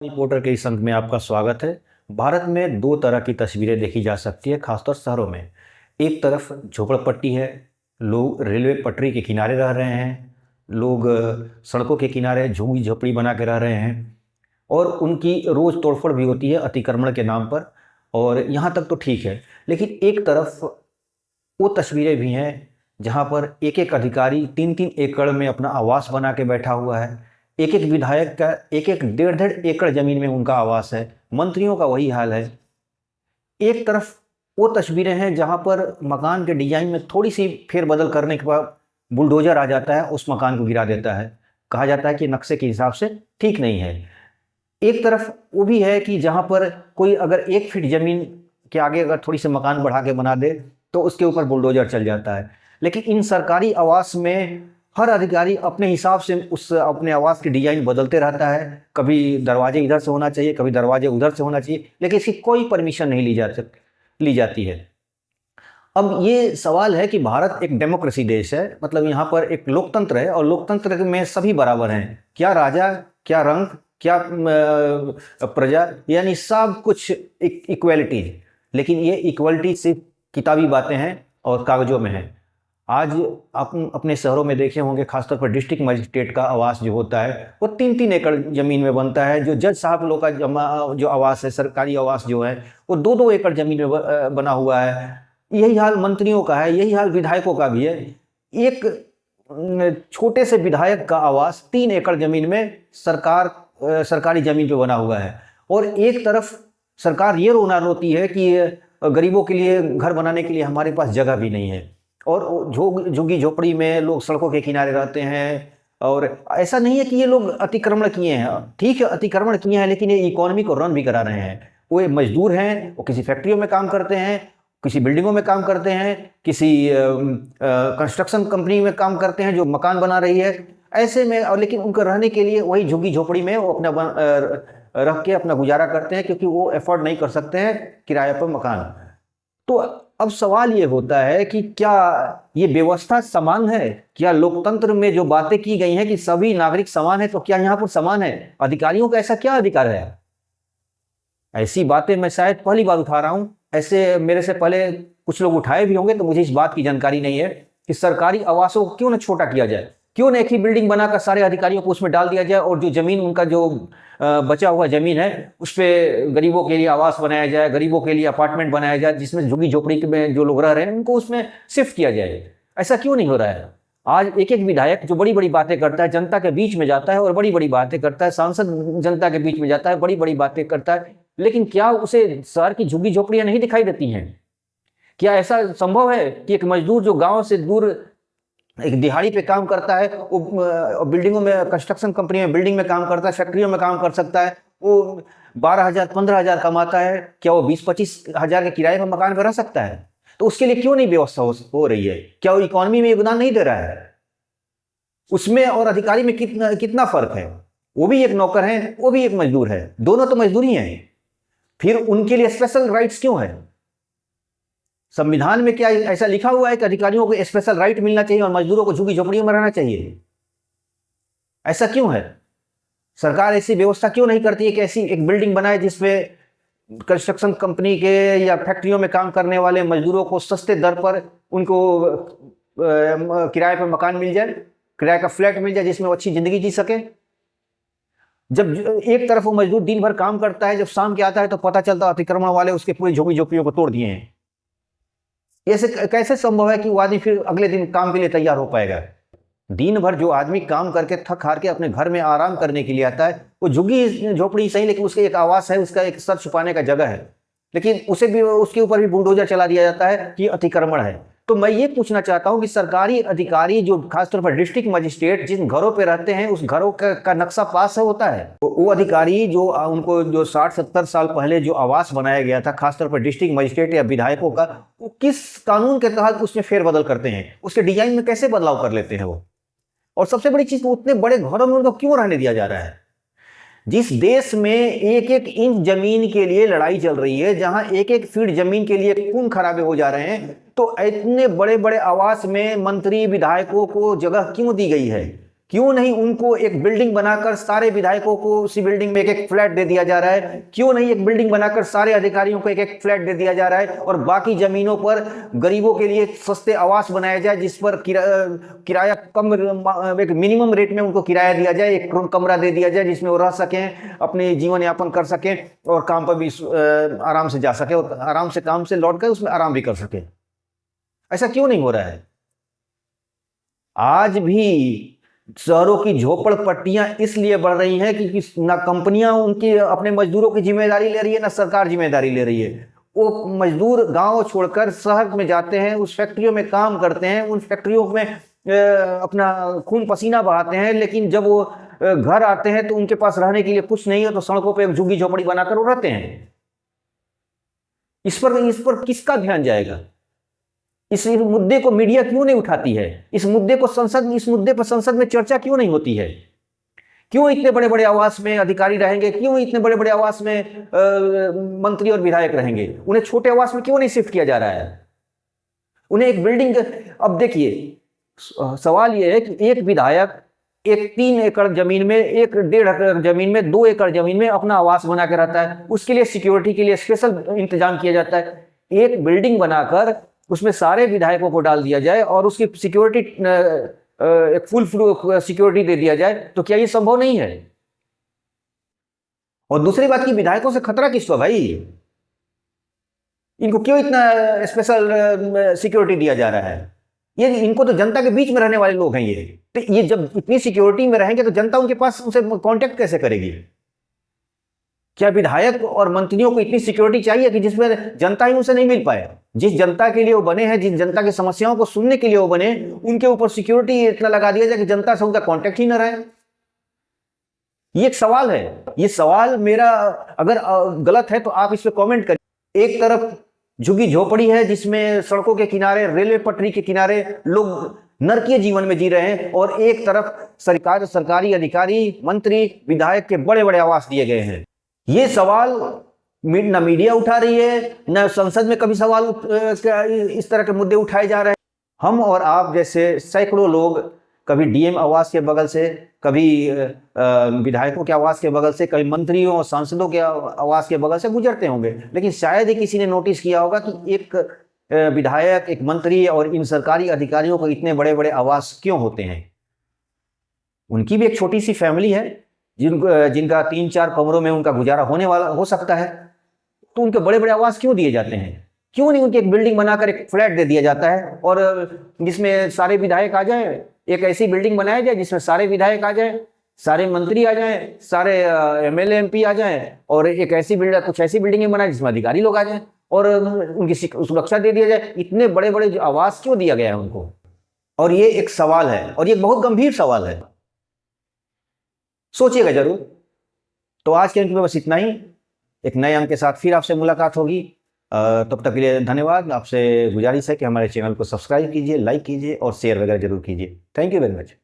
Reporter के इस अंक में आपका स्वागत है। भारत में दो तरह की तस्वीरें देखी जा सकती है, खासतौर शहरों में। एक तरफ झोपड़पट्टी है, लोग रेलवे पटरी के किनारे रह रहे हैं, लोग सड़कों के किनारे झुग्गी झोपड़ी बना के रह रहे हैं और उनकी रोज़ तोड़फोड़ भी होती है अतिक्रमण के नाम पर। और यहाँ तक तो ठीक है, लेकिन एक तरफ वो तस्वीरें भी हैं जहाँ पर एक एक अधिकारी 3-3 एकड़ में अपना आवास बना के बैठा हुआ है। एक एक विधायक का एक एक 1.5-1.5 एकड़ जमीन में उनका आवास है। मंत्रियों का वही हाल है। एक तरफ वो तस्वीरें हैं जहाँ पर मकान के डिजाइन में थोड़ी सी फेरबदल करने के बाद बुलडोजर आ जाता है, उस मकान को गिरा देता है। कहा जाता है कि नक्शे के हिसाब से ठीक नहीं है। एक तरफ वो भी है कि जहाँ पर कोई अगर 1 फीट जमीन के आगे अगर थोड़ी सी मकान बढ़ा के बना दे तो उसके ऊपर बुलडोजर चल जाता है। लेकिन इन सरकारी आवास में हर अधिकारी अपने हिसाब से उस अपने आवास की डिजाइन बदलते रहता है। कभी दरवाजे इधर से होना चाहिए, कभी दरवाजे उधर से होना चाहिए, लेकिन इसकी कोई परमिशन नहीं ली जाती है। अब ये सवाल है कि भारत एक डेमोक्रेसी देश है, मतलब यहाँ पर एक लोकतंत्र है और लोकतंत्र में सभी बराबर हैं। क्या राजा, क्या रंग, क्या प्रजा, यानी सब कुछ इक्वलिटी। लेकिन ये इक्वलिटी सिर्फ किताबी बातें हैं और कागजों में है। आज आप अपने शहरों में देखे होंगे, खासतौर पर डिस्ट्रिक्ट मजिस्ट्रेट का आवास जो होता है वो 3-3 एकड़ जमीन में बनता है। जो जज साहब लोग का जो आवास है, सरकारी आवास जो है, वो 2-2 एकड़ जमीन में बना हुआ है। यही हाल मंत्रियों का है, यही हाल विधायकों का भी है। एक छोटे से विधायक का आवास 3 एकड़ जमीन में सरकारी जमीन पे बना हुआ है। और एक तरफ सरकार ये रोना रोती है कि गरीबों के लिए घर बनाने के लिए हमारे पास जगह भी नहीं है। और झुग्गी झोपड़ी में लोग सड़कों के किनारे रहते हैं। और ऐसा नहीं है कि ये लोग अतिक्रमण किए हैं, ठीक है अतिक्रमण किए हैं, लेकिन ये इकोनॉमी को रन भी करा रहे हैं। वो मजदूर हैं, वो किसी फैक्ट्रियों में काम करते हैं, किसी बिल्डिंगों में काम करते हैं, किसी कंस्ट्रक्शन कंपनी में काम करते हैं जो मकान बना रही है। ऐसे में और लेकिन उनको रहने के लिए वही झुग्गी झोपड़ी में वो अपना रख के अपना गुजारा करते हैं, क्योंकि वो अफोर्ड नहीं कर सकते हैं किराए पर मकान। तो अब सवाल ये होता है कि क्या ये व्यवस्था समान है? क्या लोकतंत्र में जो बातें की गई हैं कि सभी नागरिक समान है, तो क्या यहाँ पर समान है? अधिकारियों का ऐसा क्या अधिकार है? ऐसी बातें मैं शायद पहली बार उठा रहा हूं। ऐसे मेरे से पहले कुछ लोग उठाए भी होंगे, तो मुझे इस बात की जानकारी नहीं है कि सरकारी आवासों को क्यों ना छोटा किया जाए, क्यों ना एक ही बिल्डिंग बनाकर सारे अधिकारियों को उसमें डाल दिया जाए और जो जमीन उनका जो बचा हुआ जमीन है उस पर गरीबों के लिए आवास बनाया जाए, गरीबों के लिए अपार्टमेंट बनाया जाए, जिसमें झुग्गी झोपड़ी में जो लोग रह रहे हैं उनको उसमें शिफ्ट किया जाए। ऐसा क्यों नहीं हो रहा है? आज एक एक विधायक जो बड़ी बड़ी बातें करता है, जनता के बीच में जाता है और बड़ी बड़ी बातें करता है, सांसद जनता के बीच में जाता है, बड़ी बड़ी बातें करता है, लेकिन क्या उसे शहर की झुग्गी झोपड़ियां नहीं दिखाई देती हैं? क्या ऐसा संभव है कि एक मजदूर जो गांव से दूर एक दिहाड़ी पे काम करता है, वो बिल्डिंगों में, कंस्ट्रक्शन कंपनी में बिल्डिंग में काम करता है, फैक्ट्रियों में काम कर सकता है, वो 12,000-15,000 कमाता है, क्या वो 20-25 हजार के किराए पर मकान में रह सकता है? तो उसके लिए क्यों नहीं व्यवस्था हो रही है? क्या वो इकोनॉमी में योगदान नहीं दे रहा है? उसमें और अधिकारी में कितना फर्क है? वो भी एक नौकर है, वो भी एक मजदूर है, दोनों तो मजदूरी हैं। फिर उनके लिए स्पेशल राइट्स क्यों है? संविधान में क्या ऐसा लिखा हुआ है कि अधिकारियों को स्पेशल राइट मिलना चाहिए और मजदूरों को झुग्गी झोपड़ियों में रहना चाहिए? ऐसा क्यों है? सरकार ऐसी व्यवस्था क्यों नहीं करती है कि ऐसी एक बिल्डिंग बनाए जिसमें कंस्ट्रक्शन कंपनी के या फैक्ट्रियों में काम करने वाले मजदूरों को सस्ते दर पर उनको किराए पर मकान मिल जाए, किराए का फ्लैट मिल जाए, जिसमें वो अच्छी जिंदगी जी सके। जब एक तरफ वो मजदूर दिन भर काम करता है, जब शाम के आता है तो पता चलता है अतिक्रमण वाले उसके पूरी झुग्गी झोपड़ियों को तोड़ दिए हैं। ऐसे कैसे संभव है कि वो आदमी फिर अगले दिन काम के लिए तैयार हो पाएगा? दिन भर जो आदमी काम करके थक हार के अपने घर में आराम करने के लिए आता है, वो झुग्गी झोपड़ी सही, लेकिन उसका एक आवास है, उसका एक सर छुपाने का जगह है, लेकिन उसे भी उसके ऊपर भी बुलडोजर चला दिया जाता है कि अतिक्रमण है। तो मैं ये पूछना चाहता हूं कि सरकारी अधिकारी जो खासतौर पर डिस्ट्रिक्ट मजिस्ट्रेट जिन घरों पे रहते हैं, उस घरों का नक्शा पास होता है? वो अधिकारी जो उनको जो 60-70 साल पहले जो आवास बनाया गया था, खासतौर पर डिस्ट्रिक्ट मजिस्ट्रेट या विधायकों का, वो किस कानून के तहत उसमें फेरबदल करते हैं? उसके डिजाइन में कैसे बदलाव कर लेते हैं वो? और सबसे बड़ी चीज, उतने बड़े घरों में उनको क्यों रहने दिया जा रहा है? जिस देश में एक एक इंच जमीन के लिए लड़ाई चल रही है, जहां एक एक फीट जमीन के लिए खून खराबे हो जा रहे हैं, तो इतने बड़े बड़े आवास में मंत्री विधायकों को जगह क्यों दी गई है? क्यों नहीं उनको एक बिल्डिंग बनाकर सारे विधायकों को उसी बिल्डिंग में एक एक फ्लैट दे दिया जा रहा है? क्यों नहीं एक बिल्डिंग बनाकर सारे अधिकारियों को एक एक फ्लैट दे दिया जा रहा है और बाकी जमीनों पर गरीबों के लिए सस्ते आवास बनाया जाए, जिस पर किराया कम, एक मिनिमम रेट में उनको किराया दिया जाए, एक कमरा दे दिया जाए जिसमें वो रह सकें, अपने जीवन यापन कर सकें और काम पर भी आराम से जा सके और आराम से काम से लौट कर उसमें आराम भी कर सके। ऐसा क्यों नहीं हो रहा है? आज भी शहरों की झोपड़पट्टियां इसलिए बढ़ रही हैं कि ना कंपनियां उनकी अपने मजदूरों की जिम्मेदारी ले रही है, ना सरकार जिम्मेदारी ले रही है। वो मजदूर गांव छोड़कर शहर में जाते हैं, उस फैक्ट्रियों में काम करते हैं, उन फैक्ट्रियों में अपना खून पसीना बहाते हैं, लेकिन जब वो घर आते हैं तो उनके पास रहने के लिए कुछ नहीं है, तो सड़कों पर एक झुग्गी झोपड़ी बनाकर वो रहते हैं। इस पर किसका ध्यान जाएगा? इस मुद्दे को मीडिया क्यों नहीं उठाती है? इस मुद्दे पर संसद में चर्चा क्यों नहीं होती है? क्यों इतने बड़े बड़े आवास में अधिकारी रहेंगे? क्यों इतने बड़े बड़े आवास में मंत्री और विधायक रहेंगे? उन्हें छोटे आवास में क्यों नहीं शिफ्ट किया जा रहा है? उन्हें एक बिल्डिंग, अब देखिए सवाल यह है कि एक विधायक एक 3 एकड़ जमीन में, 1.5 एकड़ जमीन में, 2 एकड़ जमीन में अपना आवास बना के रहता है। उसके लिए सिक्योरिटी के लिए स्पेशल इंतजाम किया जाता है। एक बिल्डिंग बनाकर उसमें सारे विधायकों को डाल दिया जाए और उसकी सिक्योरिटी, एक फुल सिक्योरिटी दे दिया जाए, तो क्या ये संभव नहीं है? और दूसरी बात की विधायकों से खतरा किसको भाई? इनको क्यों इतना स्पेशल सिक्योरिटी दिया जा रहा है? ये इनको तो जनता के बीच में रहने वाले लोग हैं ये, तो ये जब इतनी सिक्योरिटी में रहेंगे तो जनता उनके पास उनसे कांटेक्ट कैसे करेगी? क्या विधायक और मंत्रियों को इतनी सिक्योरिटी चाहिए कि जिसमें जनता ही उनसे नहीं मिल पाए? जिस जनता के लिए वो बने हैं, जिस जनता की समस्याओं को सुनने के लिए वो बने, उनके ऊपर सिक्योरिटी इतना लगा दिया जाए कि जनता से उनका कांटेक्ट ही न रहे। ये एक सवाल है। ये सवाल मेरा अगर गलत है तो आप इस पर कमेंट करिए। एक तरफ झुग्गी झोपड़ी है जिसमें सड़कों के किनारे, रेलवे पटरी के किनारे लोग नरकीय जीवन में जी रहे हैं, और एक तरफ सरकारी अधिकारी, मंत्री, विधायक के बड़े बड़े आवास दिए गए हैं। ये सवाल न मीडिया उठा रही है, न संसद में कभी सवाल इस तरह के मुद्दे उठाए जा रहे हैं। हम और आप जैसे सैकड़ों लोग कभी डीएम आवास के बगल से, कभी विधायकों के आवास के बगल से, कभी मंत्रियों और सांसदों के आवास के बगल से गुजरते होंगे, लेकिन शायद ही किसी ने नोटिस किया होगा कि एक विधायक, एक मंत्री और इन सरकारी अधिकारियों को इतने बड़े बड़े आवास क्यों होते हैं। उनकी भी एक छोटी सी फैमिली है जिनका 3-4 कमरों में उनका गुजारा होने वाला हो सकता है, तो उनके बड़े बड़े आवास क्यों दिए जाते हैं? क्यों नहीं उनकी एक बिल्डिंग बनाकर एक फ्लैट दे दिया जाता है और जिसमें सारे विधायक आ जाए? एक ऐसी बिल्डिंग बनाया जाए जिसमें सारे विधायक आ जाए, सारे मंत्री आ जाएं, सारे एमएलए एमपी आ जाएं, और एक ऐसी बिल्डिंग, कुछ ऐसी बिल्डिंगें बनाए जिसमें अधिकारी लोग आ जाएं और उनकी सुरक्षा दे दिया जाए। इतने बड़े बड़े आवास क्यों दिया गया है उनको? और ये एक सवाल है, और ये बहुत गंभीर सवाल है, सोचिएगा जरूर। तो आज के अंक में बस इतना ही। एक नए अंक के साथ फिर आपसे मुलाकात होगी। तब तक के लिए धन्यवाद। आपसे गुजारिश है कि हमारे चैनल को सब्सक्राइब कीजिए, लाइक कीजिए और शेयर वगैरह जरूर कीजिए। Thank you very much.